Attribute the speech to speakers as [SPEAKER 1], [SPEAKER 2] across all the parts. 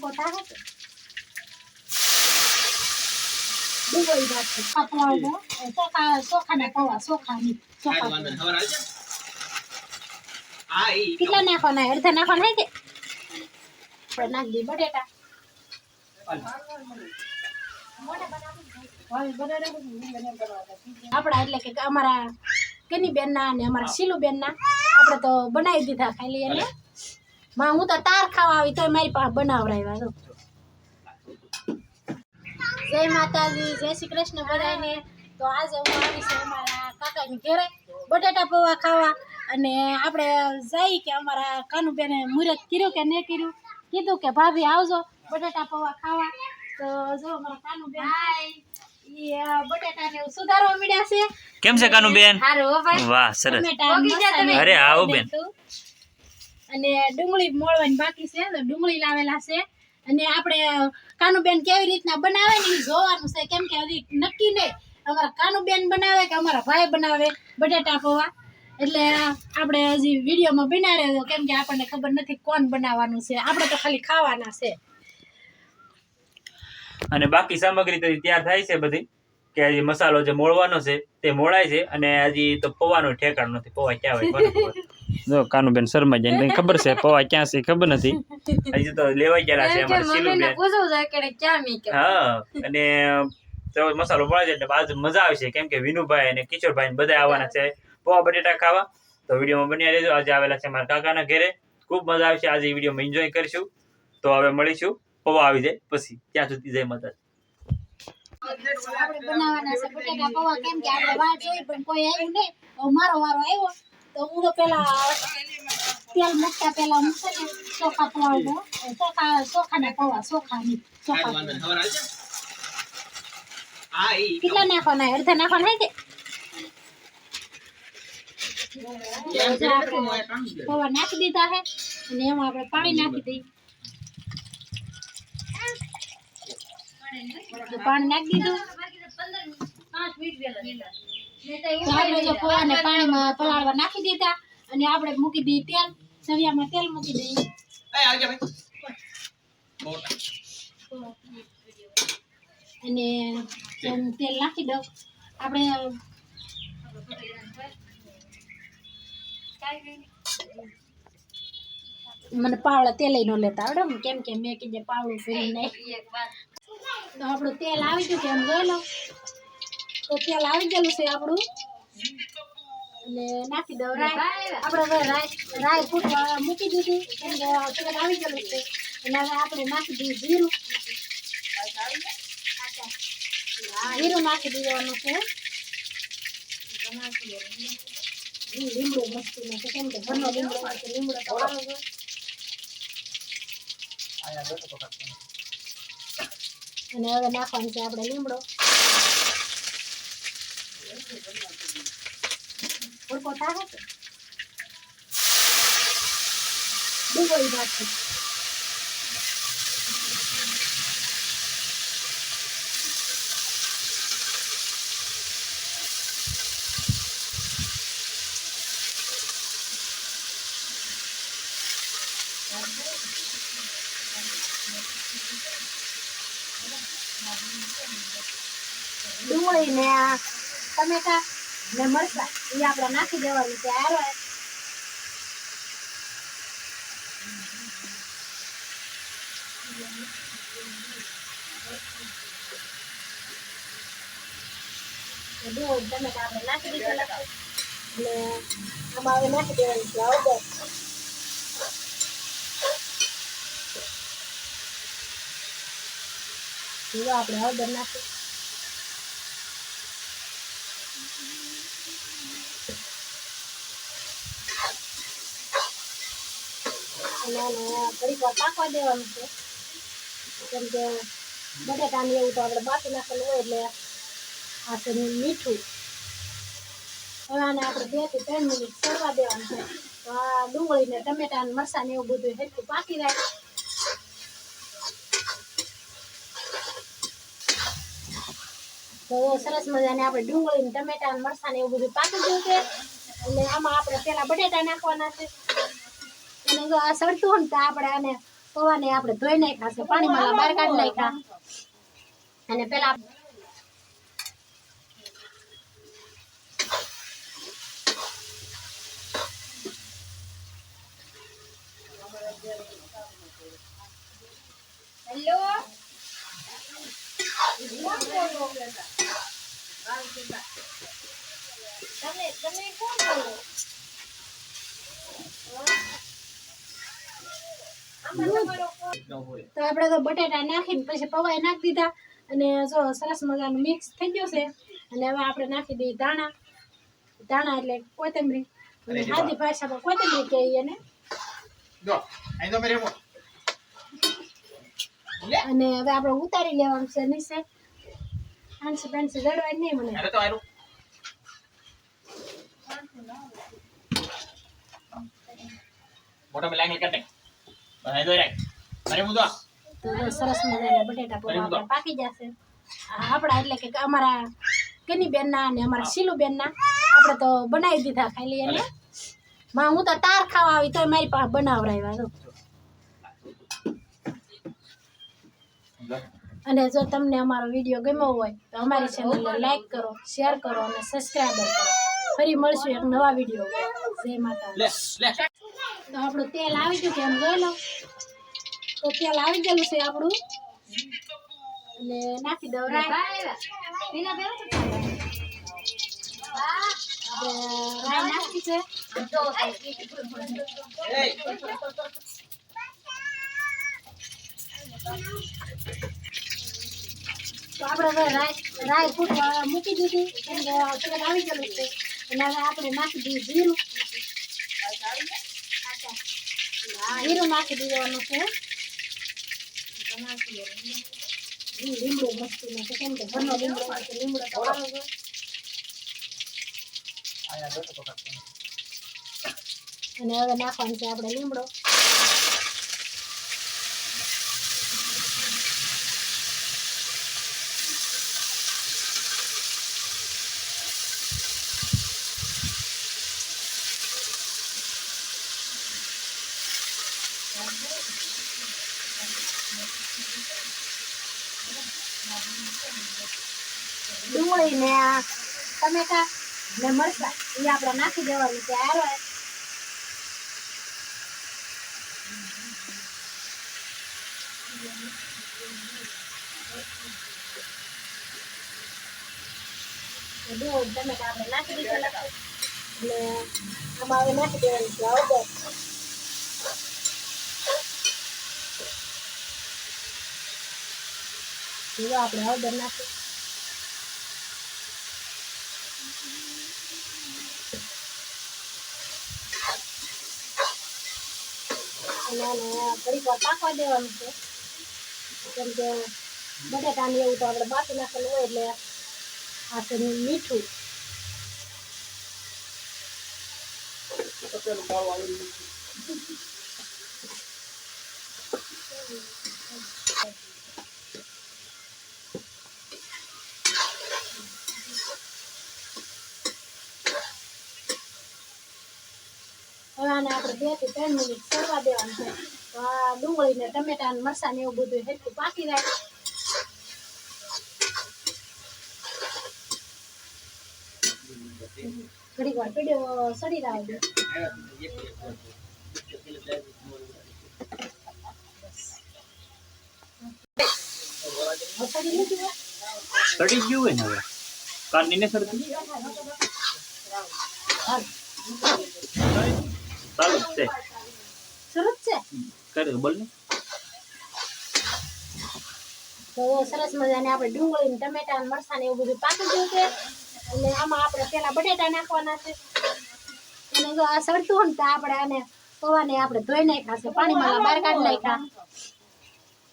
[SPEAKER 1] પોતા હે ડુંગળી નાખી કપડા દો ચોખાના પૌવા ચોખાની ચોખા કેટલા નાખવાના અડધા નાખવાના કે આપણે નાખી દઈએ બટેટા આપડા એટલે કે અમારા કેની બેન ના અને અમારા શીલુ બેન ના આપણે તો બનાવી દીધા ખાલી એને માં હું તો તાર ખાવા આવી તો મારી પાસે બનાવરાવ્યા તો જય માતાજી જય શ્રી કૃષ્ણ બધાને તો આજે હું આવી છું અમારા કાકાની ઘરે બટાટા પૌવા ખાવા અને આપણે જઈ કે અમારા કાનુબેને મુહૂર્ત કર્યું કે નહીં કર્યું કીધું કે ભાભી આવજો બટાટા પૌવા ખાવા તો જો અમારા કાનુબેન બટાટાને સુધારવા મળ્યા છે
[SPEAKER 2] કેમ છે કાનુબેન વાહ સરસ અરે આવો બેન
[SPEAKER 1] અને ડુંગળી મોળવાની બાકી છે તો ડુંગળી લાવેલા છે અને આપણે કાનુબેન કેવી રીતના બનાવે ને જોવાનું છે કેમ કે હજી નક્કી નહીં અમારા કાનુબેન બનાવે કે અમારા ભાઈ બનાવે બટાટા પૌવા એટલે આપણે હજી વિડીયોમાં બનાવ્યો કેમ કે આપણને ખબર નથી કોણ બનાવવાનું છે આપણે તો ખાલી ખાવાના છે
[SPEAKER 2] અને બાકી સામગ્રી તો તૈયાર થાય છે બધી કે હજી મસાલો જે મોળવાનો છે તે મોળાય છે અને હજી તો પૌવાનું ઠેકાણ નથી પૌવા ક્યાં હોય કોને જો કાનુબેન શર્મા જાય તને ખબર છે પૌવા ક્યાં છે ખબર નથી હજી તો લેવાઈ ગયેલા છે અમારે શીલુબેન હા અને તો મસાલો મળે છે એટલે બાજુ મજા આવશે કેમ કે વિનુભાઈ અને કિશોરભાઈ બધા આવવાના છે પૌવા બટેટા ખાવા તો વિડીયોમાં બન્યા રહેજો આજે આવેલા છે મારા કાકાના ઘરે ખૂબ મજા આવશે આજે વિડીયોમાં એન્જોય કરીશું તો હવે મળીશું પૌવા આવી જાય પછી ત્યાં સુધી જય માતા
[SPEAKER 1] આપણે બનાવવાના છે બટાટા પૌવા કેમ કે આપણે વાટ જોઈ પણ કોઈ આવ્યું નહીં મારો વારો આવ્યો તો હું તો પેલા તેલ મૂકતા પેલા મૂકશે ને ચોખા પૌવા દો ચોખાના પૌવા ચોખાની ચોખા કેટલા નાખવાના અડધા નાખવાના કે પૌવા નાખી દીધા હે અને એમાં આપણે પાણી નાખી દઈએ પાણી નાખી દીધું તો આપણે જો પૌવાને પાણીમાં પલાળવા નાખી દીધા અને આપણે મૂકી દઈએ તેલ સવિયામાં તેલ મૂકી દઈએ અને તેલ નાખી દઉં આપણે મને પાવડા તેલ ન લેતા આવડે કેમ કે મેં કીધે પાવડું ફેરી નહીં તો આપણું તેલ આવી ગયું કે એમ જોઈ લો તો તેલ આવી ગયેલું છે આપણું અને નાખી દઉં રાઈ આપણે રાઈ ફૂટવા મૂકી દીધી કેમ કે તેલ આવી ગયેલું છે અને હવે આપણે નાખી દઈએ જીરું જીરું નાખી દેવાનું છે લીમડો મસ્તી નાખે કેમ કે ઘરનો લીમડો લીમડો તો સારો છે અને હવે નાખવાનું છે આપણે લીમડો ભૂકો થાય છે ડુંગળી નાખી ડુંગળી ને ટમેટા ને મરચાં એ આપણે નાખી દેવાનું છે હારો ડુંગળી ટમેટા આપણે નાખી દીધેલા છે અને આમાં હવે નાખી દેવાનું છે હળદર જો આપણે હળદર નાખી ઘડીક વાર પાકવા દેવાનું છે કેમ કે બટાટાને એવું તો આપણે બાકી નાખેલું હોય એટલે આ છે મીઠું હવે આને આપણે 2 થી 3 મિનિટ ચડવા દેવાનું છે તો આ ડુંગળી ને ટમેટા ને મરચાં ને એવું બધું હેઠું પાકી જાય તો સરસ મજાને આપણે ડુંગળી ને ટમેટા ને મરચાં ને એવું બધું પાકી ગયું છે એટલે આમાં આપણે પેલા બટેટા નાખવાના છે અને જો આ સડતું હોય ને તો આપણે આને પૌવાને આપણે ધોઈ નાખ્યા છે, પાણીમાં બહાર કાઢી નાખ્યા. અને પેલા હેલો તમે કોણ બોલો? તો આપણે તો બટેટા નાખીને પછી પૌવા નાખી દીધા અને જો સરસ મજાનું મિક્સ થઈ ગયું છે. અને હવે આપણે નાખી દઈએ ધાણા. ધાણા એટલે કોથમરી, અને સાદી ભાષામાં કોથમરી કહીએ ને. અને હવે આપણે ઉતારી લેવાનું છે નીચે. ફાંસી ફાંસી જડવાય નહીં મને.
[SPEAKER 2] મોટા લાઈન કટે બહાય દોઈ રાખ અરે મુદો
[SPEAKER 1] તો સરસ મજાના બટેટા પૌવા આપણા પાકી જશે. આપણા એટલે કે અમારા કની બેનના અને અમારા શીલુબેનના આપણે તો બનાવી દીધા ખાલી. અને માં હું તો તાર ખાવા આવી તો મારી પાસે બનાવરાવ્યા તો. અને જો તમને અમારો વિડીયો ગમ્યો હોય તો અમારી ચેનલને લાઈક કરો, શેર કરો અને સબસ્ક્રાઇબ કરો. ફરી મળશું એક નવા વિડીયો. જય માતા. તો આપણું તેલ આવી ગયું કે એમ જોઈ લો. તો તેલ આવી ગયેલું છે આપણું. અને નાખી દઉં રાઈ. રાઈ નાખી છે. તો આપણે હવે રાઈ ફૂટવા મૂકી દીધી કેમ કે તેલ આવી ગયેલું છે. અને હવે આપણે નાખી દઈએ જીરું. જીરું નાખી દેવાનું છે. લીમડો મસ્તી નાખે કેમ કે ઘરનો લીમડો લીમડો તો સારો છે. અને હવે નાખવાનું છે આપણે લીમડો. ડુંગળી ને ટમેટા ને મરચાં એ આપણે નાખી દેવાનું છે. ડુંગળી ટમેટા આપણે નાખી દીધા. એટલે આમાં હવે નાખી દેવાનું છે હળદર. આપણે હળદર નાખી. ઘડીક વાર પાકવા દેવાનું છે કેમ કે બટેટા ને એવું તો આપણે બાફી નાખેલું હોય એટલે આ છે મીઠું. હવે આને આપણે 2 થી 3 મિનિટ ચડવા દેવાનું છે. તો આ ડુંગળી ને ટમેટા ને મરચાં ને એવું બધું હેઠું પાકી જાય. ઘડીક વાર પીડ્યો સડી રાવ દે.
[SPEAKER 2] સડી ગયું હોય ને હવે કાંડી ને સડતું ચાલુ છે.
[SPEAKER 1] સરસ છે.
[SPEAKER 2] કરે બોલ ને.
[SPEAKER 1] તો સરસ મજાને આપણે ડુંગળી ને ટમેટા ને મરચાં ને એવું બધું પાકી ગયું છે. એટલે આમાં આપણે પેલા બટેટા નાખવાના છે. અને જો આ સડતું હોય ને તો આપણે આને પૌવાને આપણે ધોઈ નાખ્યા છે, પાણીમાં બહાર કાઢી નાખ્યા.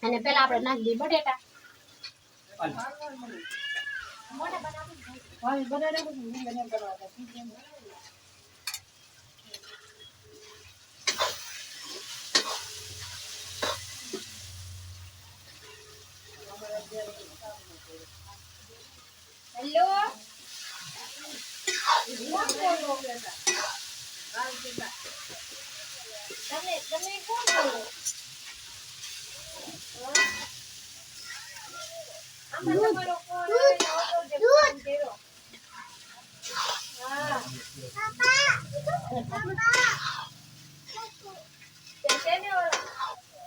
[SPEAKER 1] અને પેલા આપણે નાખી દઈએ બટેટા. હેલો તમે કોણ બોલો?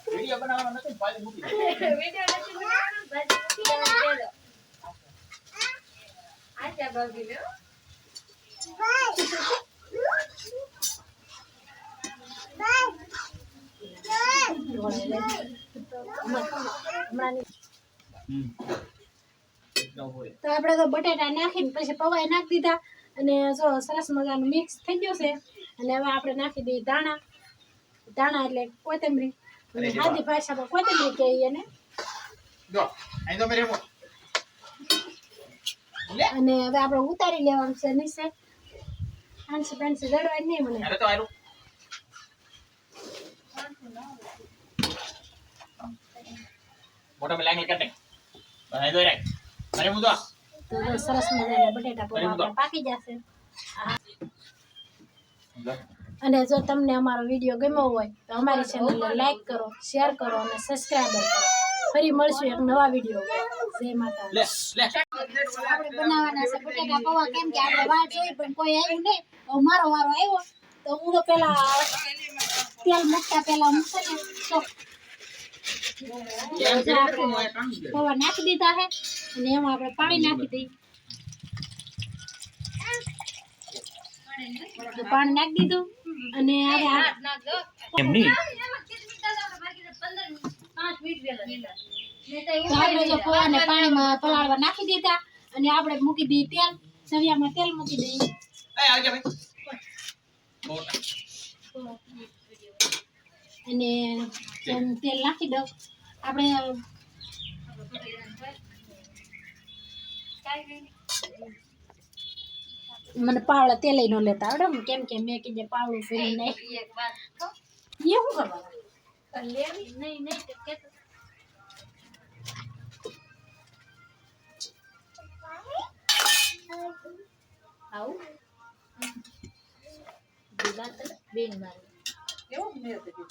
[SPEAKER 3] વિડિયો બનાવવાનો નથી પાછી મૂકી દે
[SPEAKER 1] તો આપણે તો બટેટા નાખીને પછી પૌવા નાખી દીધા અને જો સરસ મજાનું મિક્સ થઈ ગયું છે અને હવે આપણે નાખી દઈએ દાણા એટલે કોથમરી અને સાદી ભાષામાં કોથમરી કહીએ ને
[SPEAKER 3] જો અહીં તો મેરે મો
[SPEAKER 1] અને હવે આપણે ઉતારી લેવાનું છે નીચે ફાંસી ફાંસી જડવાય નહીં મને
[SPEAKER 3] અરે તો આરું મોટા મે લાઈન કાટે અહીં તો રાખ અરે મુદો
[SPEAKER 1] તો જો સરસ મજાના બટેટા પૌવા આપણા પાકી જશે અને જો તમને અમારો વિડીયો ગમ્યો હોય તો અમારી ચેનલને લાઈક કરો શેર કરો અને સબસ્ક્રાઇબ કરો ફરી મળશું એક નવા વિડીયો જય માતા
[SPEAKER 3] લે લે
[SPEAKER 1] આપણે બનાવવાના છે બટેટા પૌવા કેમ કે આપણે વાટ જોઈ પણ કોઈ આવ્યું નહીં હવે મારો વારો આવ્યો તો હું તો પેલા તેલ મૂકતા પેલા મૂકશે ને તો પૌવા નાખી દીધા છે અને એમાં આપણે પાણી નાખી દઈએ તો પાણી નાખી દીધું અને હવે
[SPEAKER 2] એમ નહીં
[SPEAKER 1] તો આપણે જો પૌવાને પાણીમાં પલાળવા નાખી દીધા અને આપણે મૂકી દઈએ તેલ સવિયામાં તેલ મૂકી દઈએ
[SPEAKER 3] એ આવજો ભાઈ મોટા
[SPEAKER 1] અને તેલ નાખી દઉં આપણે મને પાવડા તેલ ન લેતા આવડે ને કેમ કે મેં કીધું પાવડું ફેરી નહીં એ શું કરવાના આવું બેન મારી
[SPEAKER 4] એવું મેં કીધું